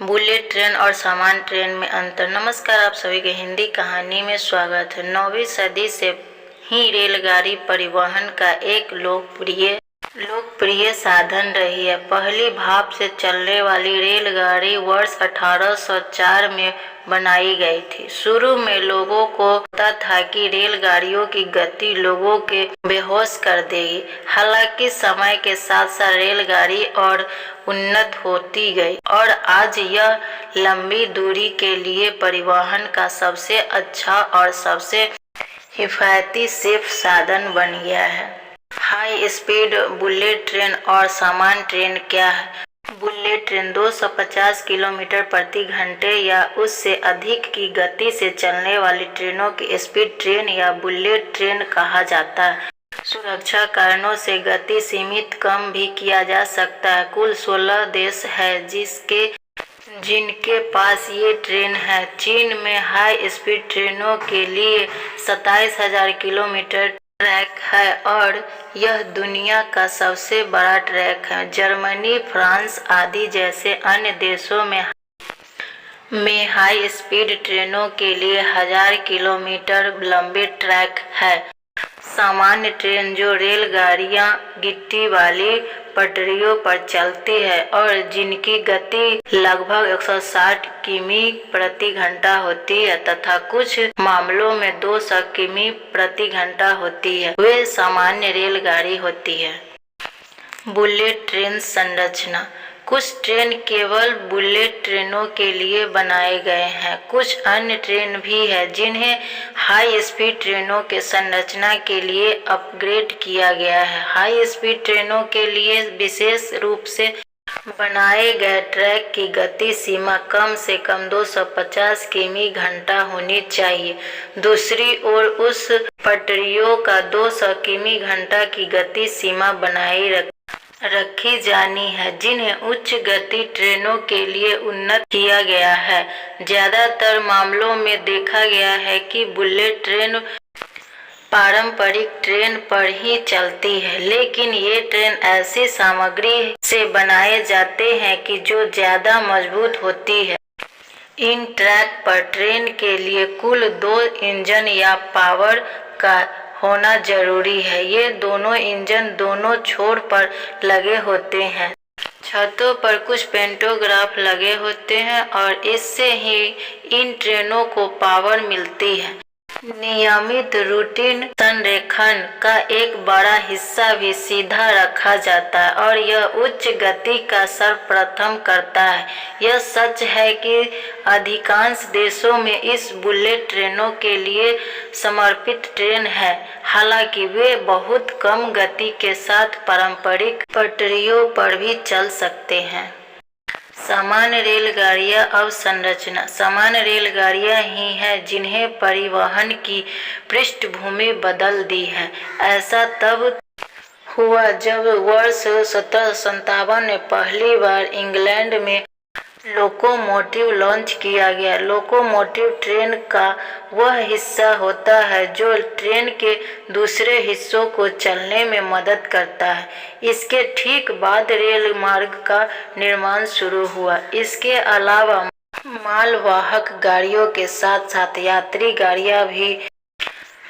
Bullet train और सामान्य train में अंतर। नमस्कार, आप सभी के हिंदी कहानी में स्वागत है। 9वीं सदी से ही रेलगाड़ी परिवहन का एक लोकप्रिय साधन रही है। पहली भाप से चलने वाली रेलगाड़ी वर्ष 1804 में बनाई गई थी। शुरू में लोगों को पता था कि रेलगाड़ियों की गति लोगों के बेहोश कर देगी। हालांकि समय के साथ साथ रेलगाड़ी और उन्नत होती गई और आज यह लंबी दूरी के लिए परिवहन का सबसे अच्छा और सबसे किफायती सेफ साधन बन गया है। हाई स्पीड बुलेट ट्रेन और सामान्य ट्रेन क्या है? बुलेट ट्रेन 250 किलोमीटर प्रति घंटे या उससे अधिक की गति से चलने वाली ट्रेनों की स्पीड ट्रेन या बुलेट ट्रेन कहा जाता है। सुरक्षा कारणों से गति सीमित कम भी किया जा सकता है। कुल 16 देश है जिनके पास ये ट्रेन है। चीन में हाई स्पीड ट्रेनों के लिए 27,000 किलोमीटर ट्रैक है और यह दुनिया का सबसे बड़ा ट्रैक है। जर्मनी, फ्रांस आदि जैसे अन्य देशों में हाई स्पीड ट्रेनों के लिए 1000 किलोमीटर लंबे ट्रैक है। सामान्य ट्रेन जो रेलगाड़ियां गिट्टी वाली पटरियों पर चलती है और जिनकी गति लगभग 160 किमी प्रति घंटा होती है तथा कुछ मामलों में 200 किमी प्रति घंटा होती है, वे सामान्य रेलगाड़ी होती है। बुलेट ट्रेन संरचना। कुछ ट्रेन केवल बुलेट ट्रेनों के लिए बनाए गए हैं। कुछ अन्य ट्रेन भी हैं जिन्हें हाई स्पीड ट्रेनों के संरचना के लिए अपग्रेड किया गया है। हाई स्पीड ट्रेनों के लिए विशेष रूप से बनाए गए ट्रैक की गति सीमा कम से कम 250 किमी घंटा होनी चाहिए। दूसरी ओर उस पटरियों का 200 किमी घंटा की गति सीमा बनाए रखी जानी है जिन्हें उच्च गति ट्रेनों के लिए उन्नत किया गया है। ज्यादातर मामलों में देखा गया है कि बुलेट ट्रेन पारंपरिक ट्रेन पर ही चलती है, लेकिन ये ट्रेन ऐसी सामग्री से बनाए जाते हैं कि जो ज्यादा मजबूत होती है। इन ट्रैक पर ट्रेन के लिए कुल 2 इंजन या पावर का होना जरूरी है। ये दोनों इंजन दोनों छोर पर लगे होते हैं। छतों पर कुछ पेंटोग्राफ लगे होते हैं और इससे ही इन ट्रेनों को पावर मिलती है। नियमित रूटीन संरेखण का एक बड़ा हिस्सा भी सीधा रखा जाता है और यह उच्च गति का सर्वप्रथम करता है। यह सच है कि अधिकांश देशों में इस बुलेट ट्रेनों के लिए समर्पित ट्रेन है, हालांकि वे बहुत कम गति के साथ पारंपरिक पटरियों पर भी चल सकते हैं। सामान्य रेलगाड़ियां अवसंरचना। सामान्य रेलगाड़ियां ही हैं जिन्हें परिवहन की पृष्ठभूमि बदल दी है। ऐसा तब हुआ जब वर्ष 1757 में पहली बार इंग्लैंड में लोकोमोटिव लॉन्च किया गया। लोकोमोटिव ट्रेन का वह हिस्सा होता है जो ट्रेन के दूसरे हिस्सों को चलने में मदद करता है। इसके ठीक बाद रेल मार्ग का निर्माण शुरू हुआ। इसके अलावा मालवाहक गाड़ियों के साथ साथ यात्री गाड़ियां भी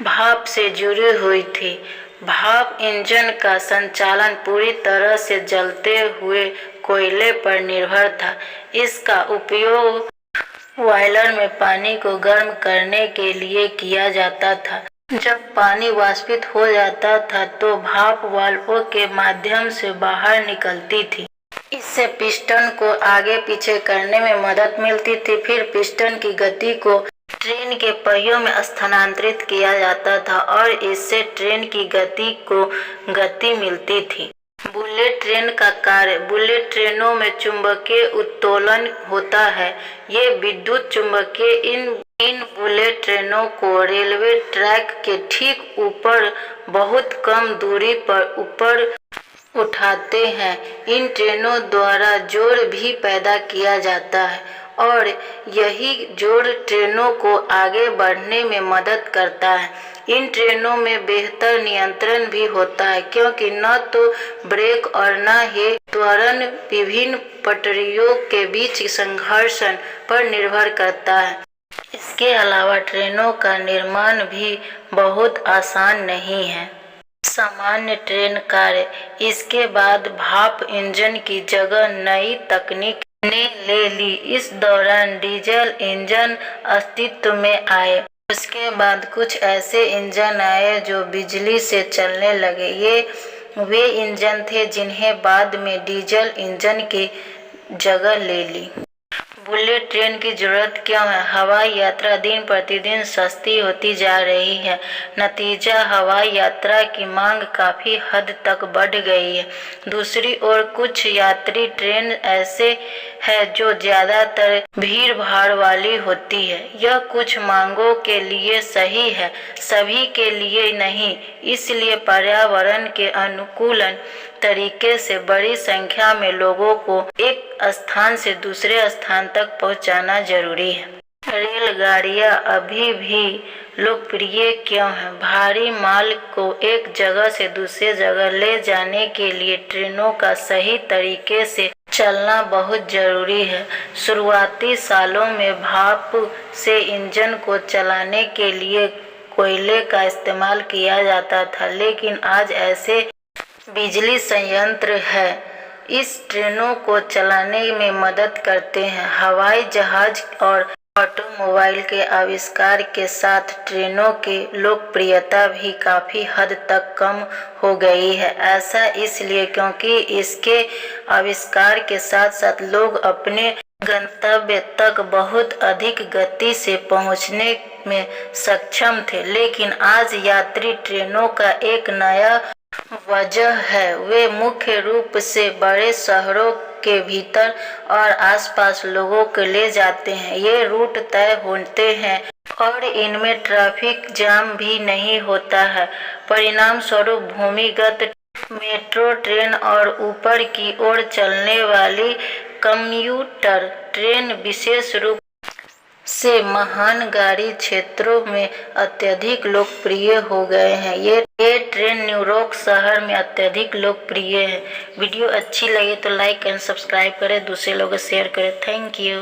भाप से जुड़ी हुई थी। भाप इंजन का संचालन पूरी तरह से जलते हुए कोयले पर निर्भर था। इसका उपयोग बॉयलर में पानी को गर्म करने के लिए किया जाता था। जब पानी वाष्पित हो जाता था तो भाप वाल्वों के माध्यम से बाहर निकलती थी। इससे पिस्टन को आगे पीछे करने में मदद मिलती थी। फिर पिस्टन की गति को ट्रेन के पहियों में स्थानांतरित किया जाता था और इससे ट्रेन की गति को गति मिलती थी। बुलेट ट्रेन का कार्य। बुलेट ट्रेनों में चुंबकीय उत्तोलन होता है। ये विद्युत चुंबकीय इन बुलेट ट्रेनों को रेलवे ट्रैक के ठीक ऊपर बहुत कम दूरी पर ऊपर उठाते हैं। इन ट्रेनों द्वारा जोर भी पैदा किया जाता है। और यही जोड़ ट्रेनों को आगे बढ़ने में मदद करता है। इन ट्रेनों में बेहतर नियंत्रण भी होता है, क्योंकि न तो ब्रेक और न ही त्वरण विभिन्न पटरियों के बीच संघर्ष पर निर्भर करता है। इसके अलावा ट्रेनों का निर्माण भी बहुत आसान नहीं है। सामान्य ट्रेन कार्य इसके बाद भाप इंजन की जगह नई तकनीक ने ले ली। इस दौरान डीजल इंजन अस्तित्व में आए। उसके बाद कुछ ऐसे इंजन आए जो बिजली से चलने लगे। ये वे इंजन थे जिन्हें बाद में डीजल इंजन की जगह ले ली। बुलेट ट्रेन की जरूरत क्यों है? हवाई यात्रा दिन प्रतिदिन सस्ती होती जा रही है। नतीजा हवाई यात्रा की मांग काफी हद तक बढ़ गई है। दूसरी ओर कुछ यात्री ट्रेन ऐसे है जो ज्यादातर भीड़ भाड़ वाली होती है। यह कुछ मांगों के लिए सही है, सभी के लिए नहीं। इसलिए पर्यावरण के अनुकूल तरीके से बड़ी संख्या में लोगों को एक स्थान से दूसरे स्थान तक पहुंचाना जरूरी है। रेलगाड़ियां अभी भी लोकप्रिय क्यों हैं? भारी माल को एक जगह से दूसरे जगह ले जाने के लिए ट्रेनों का सही तरीके से चलना बहुत जरूरी है। शुरुआती सालों में भाप से इंजन को चलाने के लिए कोयले का इस्तेमाल किया जाता था, लेकिन आज ऐसे बिजली संयंत्र है इस ट्रेनों को चलाने में मदद करते हैं। हवाई जहाज और ऑटोमोबाइल के आविष्कार के साथ ट्रेनों की लोकप्रियता भी काफी हद तक कम हो गई है। ऐसा इसलिए क्योंकि इसके आविष्कार के साथ साथ लोग अपने गंतव्य तक बहुत अधिक गति से पहुंचने में सक्षम थे। लेकिन आज यात्री ट्रेनों का एक नया वजह है। वे मुख्य रूप से बड़े शहरों के भीतर और आसपास लोगों को ले जाते हैं। ये रूट तय होते हैं और इनमें ट्रैफिक जाम भी नहीं होता है। परिणाम स्वरूप भूमिगत मेट्रो ट्रेन और ऊपर की ओर चलने वाली कम्यूटर ट्रेन विशेष रूप से महान गाड़ी क्षेत्रों में अत्यधिक लोकप्रिय हो गए हैं। ये ट्रेन न्यूयॉर्क शहर में अत्यधिक लोकप्रिय है। वीडियो अच्छी लगे तो लाइक एंड सब्सक्राइब करें, दूसरे लोगों को शेयर करें। Thank you.